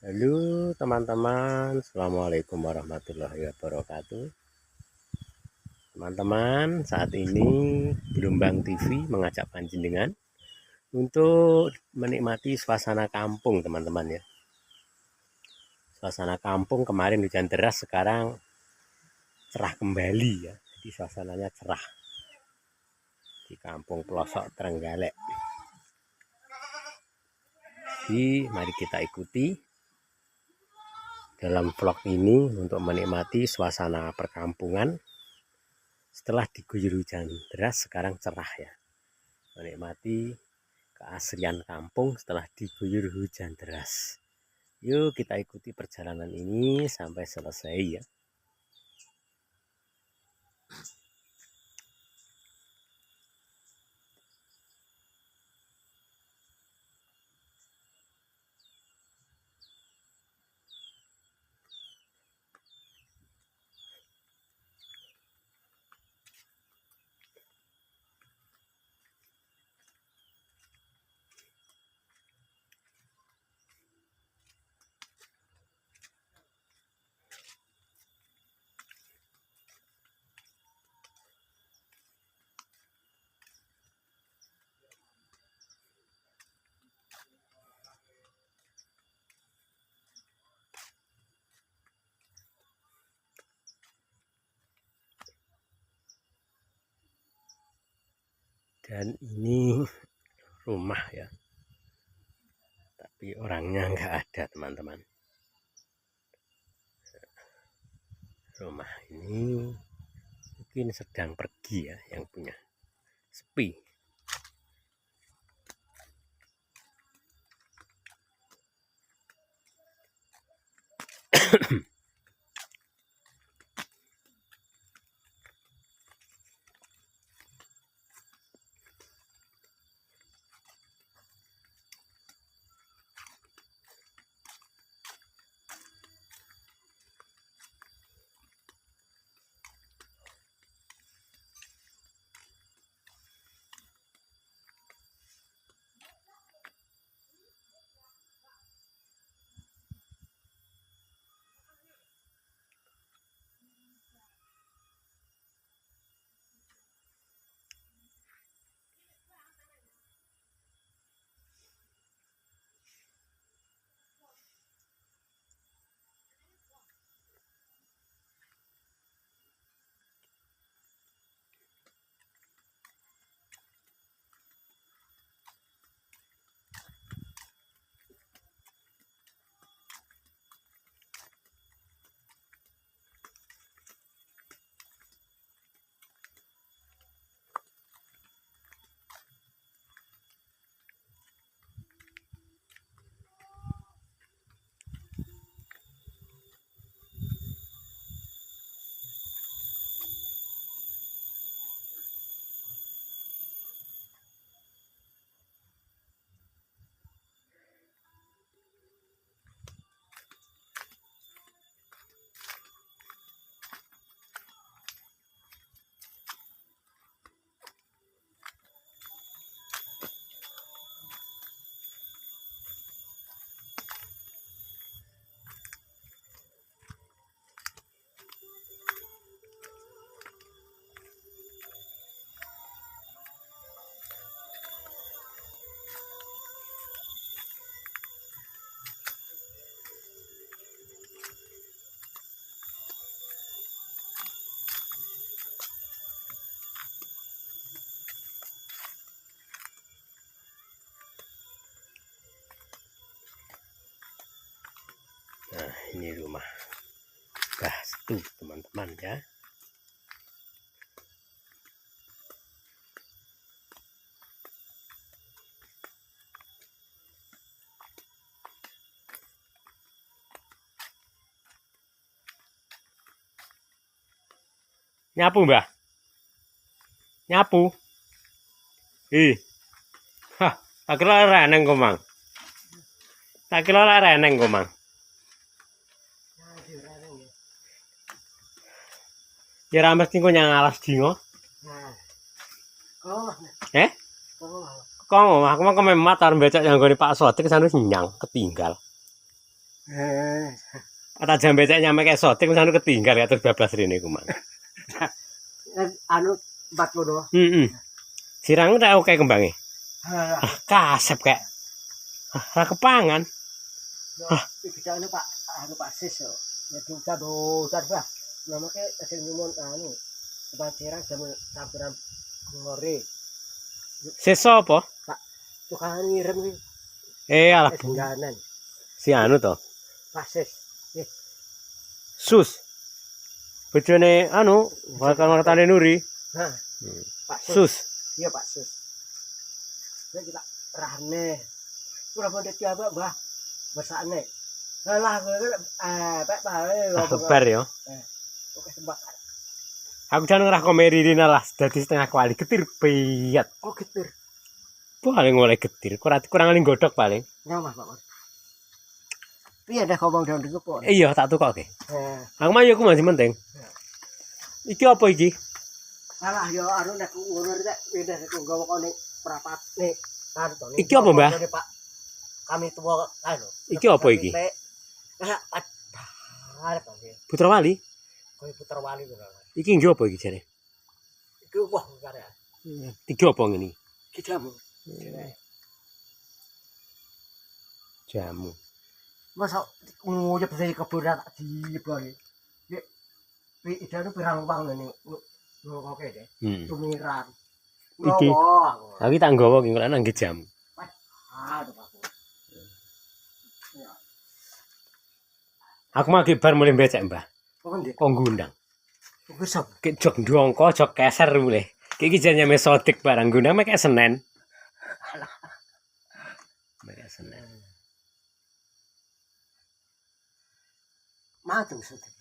Halo teman-teman, Assalamualaikum warahmatullahi wabarakatuh. Teman-teman, saat ini Gelombang TV mengajak panjenengan untuk menikmati suasana kampung, teman-teman ya. Suasana kampung kemarin hujan deras, sekarang cerah kembali ya. Jadi suasananya cerah di kampung pelosok Trenggalek. Jadi mari kita ikuti dalam vlog ini untuk menikmati suasana perkampungan setelah diguyur hujan deras. Sekarang cerah ya, menikmati keasrian kampung setelah diguyur hujan deras. Yuk kita ikuti perjalanan ini sampai selesai ya. Dan ini rumah ya, tapi orangnya nggak ada teman-teman. Rumah ini mungkin sedang pergi ya, yang punya sepi. Nah, ini rumah Gastu teman-teman ya. Nyapu mbah, nyapu. Hah, tak kira reneng kok mang. Tak kira reneng kok mang. Ya ra mesti kok nyang alas dingo. Eh? Kok aku mah kememat arep becak yang gone Pak Sodik kesana nyang ketinggal. Ata jam becek nyampe kayak soting sanu ketinggal ya terus bablas rene ku mang. Anu 42. Heeh. Sirang tak oke kembange. Halah. Kasep kayak. Ora kepangan. Iki anu Pak, anu Pak Sis yo. Ya dosa bah. Namake sing nyumun anu. Kebanjiran jam samperan ngore. Sesa apa? Pak tukang ngirim iki. Alah Sengganan. si anu to. Pak Sis. Sus. Bojone anu, wartane Nuri. Nah, Pak Sus. Iya Pak Sus. Nek kita rahne. Ora bodhe tiaba, Mbah. Besane. Lah Pak Kebar ya. Oke sebakar. Aku jan ngerah komedi dina lah dadi setengah kuali getir piyat. Oh getir. Paling oleh getir, kurang ling godhok paling. Nyamah Pak. Piye dah ngomong daun di kepon? Iya, tak tukoke. Aku mah yo ku masih penting. Iki apa iki? Alah yo anu nek ngono rek pindah nek nggawa kene prapat nih. Kan Iki apa, Mbah? Pak. Kami tua anu. Iki apa iki? Putra Wali? Kowe putra wali to. Iki nggo apa iki jare? Iki wah karya. Iki apa ngene? Iki jamu. Jamu. Masa nguyep dari kebun tak dibali. Nek idane pirang wang ngene. Ngoke deh. Tumiran. Iki. Aku tak nggawa iki kok nang jamu. Aduh Pak. Aku mah kibar mulai becek, Mbah. Kok ngundang. Wis Ki jog ndongko, jog keser mulih. Ki iki jan nyame sodik barang ngundang mek Senin. Mek Senin. Matung sodik.